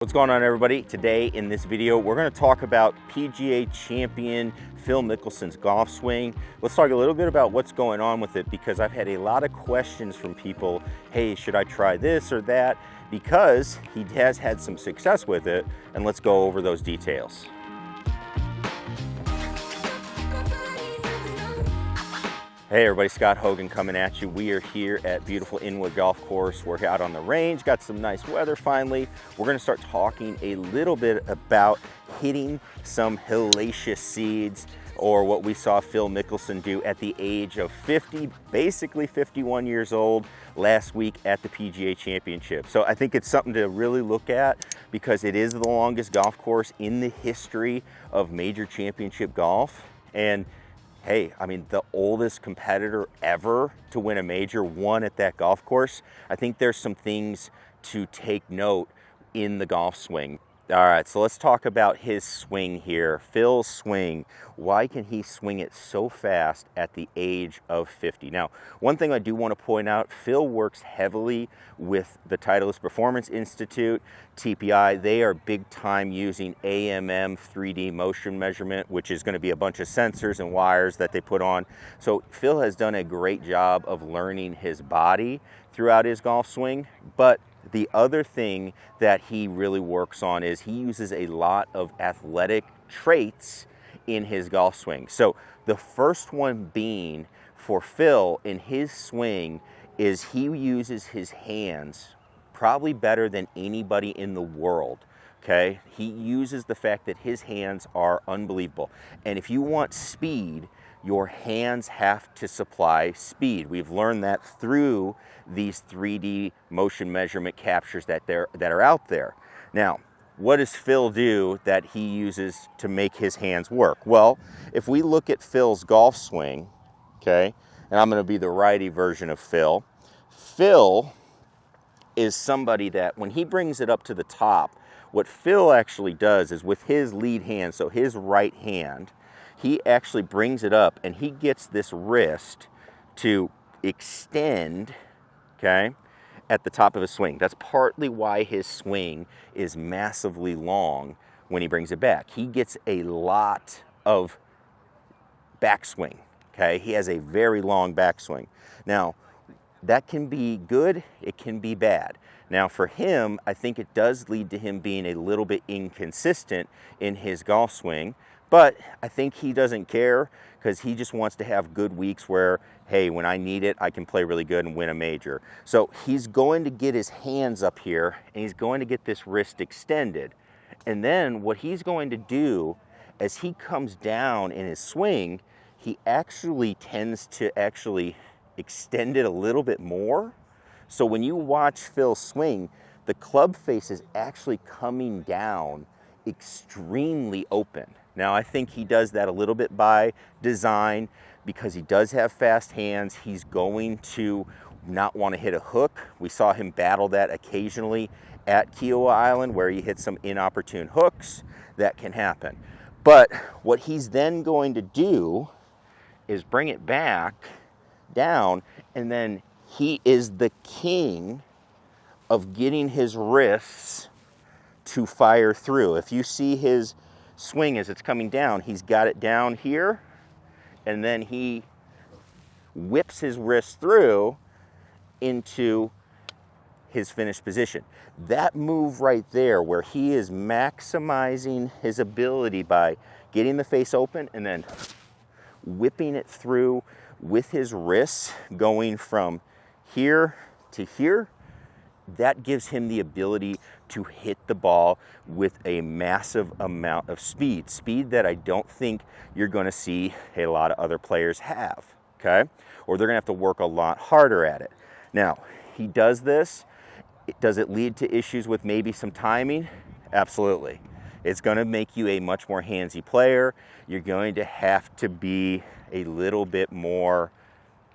What's going on, everybody? Today in this video we're going to talk about PGA champion Phil Mickelson's golf swing. Let's talk a little bit about what's going on with it, because I've had a lot of questions from people. Hey, should I try this or that? Because he has had some success with it, and let's go over those details. Hey everybody, Scott Hogan coming at you. We are here at beautiful Inwood Golf Course. We're out on the range, got some nice weather finally. We're gonna start talking a little bit about hitting some hellacious seeds, or what we saw Phil Mickelson do at the age of 50, basically 51 years old, last week at the PGA Championship. So I think it's something to really look at, because it is the longest golf course in the history of major championship golf. And hey, I mean, the oldest competitor ever to win a major won at that golf course. I think there's some things to take note in the golf swing. All right, so let's talk about his swing here. Phil's swing. Why can he swing it so fast at the age of 50? Now, one thing I do want to point out, Phil works heavily with the Titleist Performance Institute, TPI. They are big time using AMM 3D motion measurement, which is going to be a bunch of sensors and wires that they put on. So Phil has done a great job of learning his body throughout his golf swing. But the other thing that he really works on is he uses a lot of athletic traits in his golf swing. So the first one being for Phil in his swing is he uses his hands probably better than anybody in the world. Okay, he uses the fact that his hands are unbelievable. And if you want speed, your hands have to supply speed. We've learned that through these 3D motion measurement captures that are out there. Now, what does Phil do that he uses to make his hands work? Well, if we look at Phil's golf swing, okay, and I'm going to be the righty version of Phil. Phil is somebody that when he brings it up to the top, what Phil actually does is with his lead hand, so his right hand, he actually brings it up and he gets this wrist to extend, okay, at the top of his swing. That's partly why his swing is massively long when he brings it back. He gets a lot of backswing, okay? He has a very long backswing. Now, that can be good, it can be bad. Now for him, I think it does lead to him being a little bit inconsistent in his golf swing, but I think he doesn't care, because he just wants to have good weeks where, hey, when I need it, I can play really good and win a major. So he's going to get his hands up here and he's going to get this wrist extended. And then what he's going to do as he comes down in his swing, he actually tends to extend it a little bit more. So when you watch Phil swing, the club face is actually coming down extremely open. Now, I think he does that a little bit by design, because he does have fast hands. He's going to not want to hit a hook. We saw him battle that occasionally at Kiowa Island, where he hit some inopportune hooks. That can happen. But what he's then going to do is bring it back down, and then he is the king of getting his wrists to fire through. If you see his swing as it's coming down, he's got it down here, and then he whips his wrist through into his finished position. That move right there, where he is maximizing his ability by getting the face open and then whipping it through with his wrists going from here to here, that gives him the ability to hit the ball with a massive amount of speed. Speed that I don't think you're going to see a lot of other players have, okay? Or they're going to have to work a lot harder at it. Now, he does this. Does it lead to issues with maybe some timing? Absolutely. It's going to make you a much more handsy player. You're going to have to be a little bit more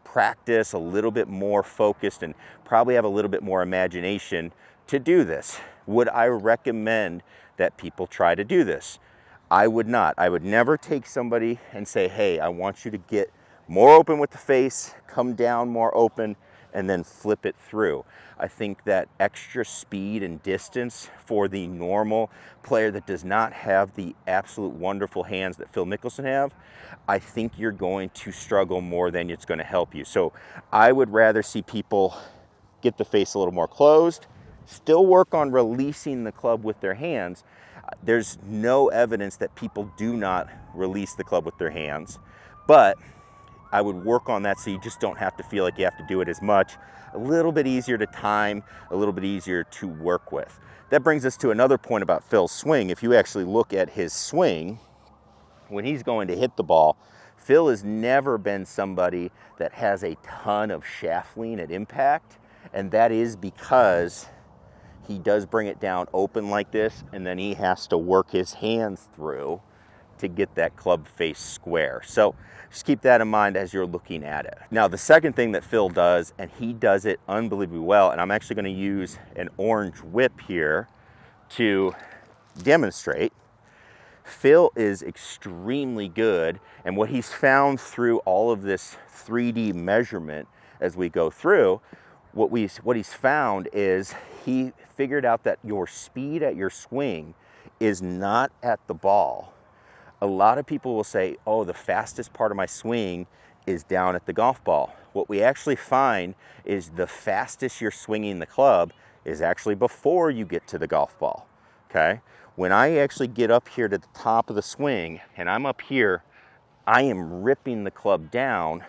practice, a little bit more focused, and probably have a little bit more imagination to do this. Would I recommend that people try to do this? I would not. I would never take somebody and say, hey, I want you to get more open with the face, come down more open, and then flip it through. I think that extra speed and distance for the normal player that does not have the absolute wonderful hands that Phil Mickelson have, I think you're going to struggle more than it's going to help you. So I would rather see people get the face a little more closed, still work on releasing the club with their hands. There's no evidence that people do not release the club with their hands, but I would work on that so you just don't have to feel like you have to do it as much. A little bit easier to time, a little bit easier to work with. That brings us to another point about Phil's swing. If you actually look at his swing, when he's going to hit the ball, Phil has never been somebody that has a ton of shaft lean at impact, and that is because he does bring it down open like this, and then he has to work his hands through to get that club face square. So just keep that in mind as you're looking at it. Now, the second thing that Phil does, and he does it unbelievably well, and I'm actually going to use an orange whip here to demonstrate. Phil is extremely good, and what he's found through all of this 3D measurement as we go through, what he's found is he figured out that your speed at your swing is not at the ball. A lot of people will say, oh, the fastest part of my swing is down at the golf ball. What we actually find is the fastest you're swinging the club is actually before you get to the golf ball, okay? When I actually get up here to the top of the swing and I'm up here, I am ripping the club down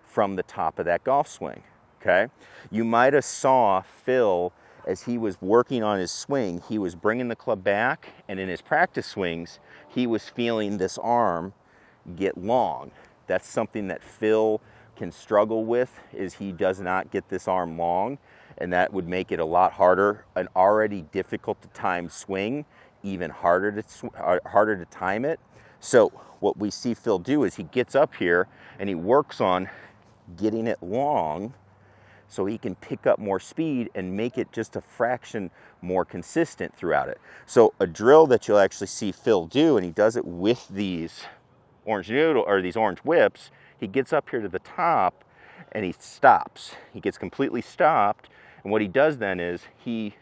from the top of that golf swing, okay? You might have saw Phil as he was working on his swing, he was bringing the club back, and in his practice swings, he was feeling this arm get long. That's something that Phil can struggle with, is he does not get this arm long, and that would make it a lot harder. An already difficult to time swing, even harder to time it. So what we see Phil do is he gets up here and he works on getting it long so he can pick up more speed and make it just a fraction more consistent throughout it. So a drill that you'll actually see Phil do, and he does it with these orange whips, he gets up here to the top and he stops. He gets completely stopped, and what he does then is he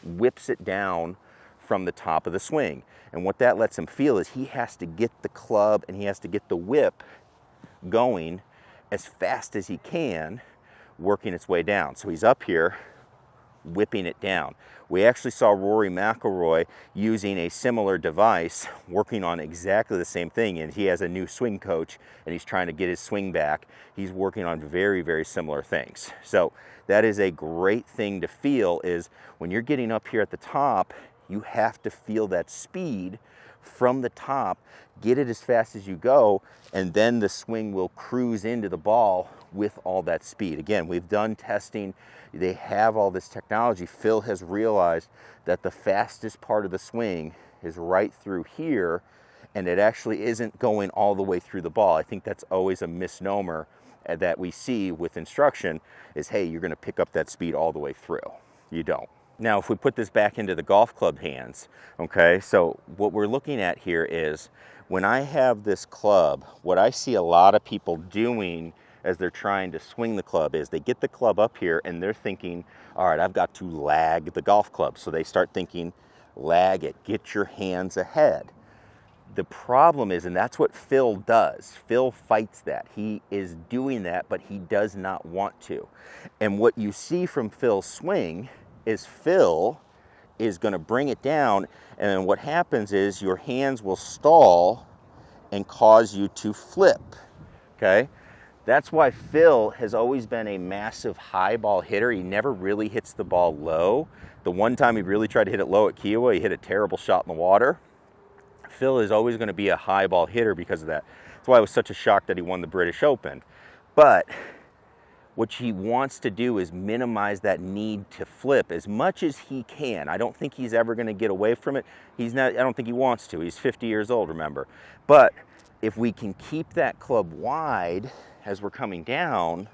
whips it down from the top of the swing. And what that lets him feel is he has to get the club and he has to get the whip going as fast as he can, working its way down. So he's up here whipping it down. We actually saw Rory McIlroy using a similar device, working on exactly the same thing, and he has a new swing coach and he's trying to get his swing back. He's working on very, very similar things. So that is a great thing to feel, is when you're getting up here at the top, you have to feel that speed from the top, get it as fast as you go, and then the swing will cruise into the ball with all that speed. Again, we've done testing. They have all this technology. Phil has realized that the fastest part of the swing is right through here, and it actually isn't going all the way through the ball. I think that's always a misnomer that we see with instruction is, hey, you're going to pick up that speed all the way through. You don't. Now, if we put this back into the golf club hands, okay, so what we're looking at here is when I have this club, what I see a lot of people doing as they're trying to swing the club is they get the club up here and they're thinking, all right, I've got to lag the golf club. So they start thinking, lag it, get your hands ahead. The problem is, and that's what Phil does, Phil fights that. He is doing that, but he does not want to. And what you see from Phil's swing is Phil is going to bring it down, and then what happens is your hands will stall and cause you to flip, okay? That's why Phil has always been a massive high ball hitter. He never really hits the ball low. The one time he really tried to hit it low at Kiowa, he hit a terrible shot in the water. Phil is always going to be a high ball hitter because of that. That's why it was such a shock that he won the British Open. But what he wants to do is minimize that need to flip as much as he can. I don't think he's ever going to get away from it. I don't think he wants to. He's 50 years old, remember. But if we can keep that club wide as we're coming down,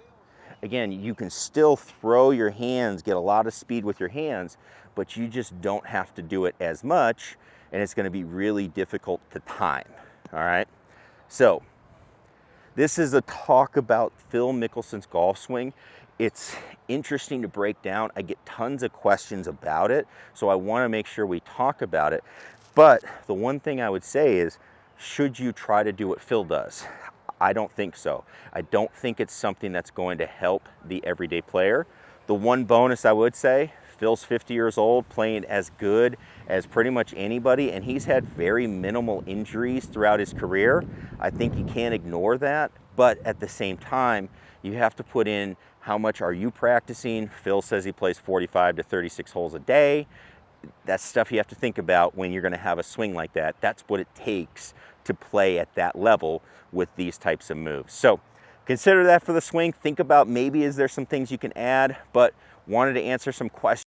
again, you can still throw your hands, get a lot of speed with your hands, but you just don't have to do it as much, and it's going to be really difficult to time, all right? So this is a talk about Phil Mickelson's golf swing. it's interesting to break down. I get tons of questions about it, so I want to make sure we talk about it. But the one thing I would say is, should you try to do what Phil does? I don't think so. I don't think it's something that's going to help the everyday player. The one bonus I would say, Phil's 50 years old, playing as good as pretty much anybody, and he's had very minimal injuries throughout his career. I think you can't ignore that, but at the same time, you have to put in how much are you practicing. Phil says he plays 45 to 36 holes a day. That's stuff you have to think about when you're going to have a swing like that. That's what it takes to play at that level with these types of moves. So consider that for the swing. Think about maybe is there some things you can add, but wanted to answer some questions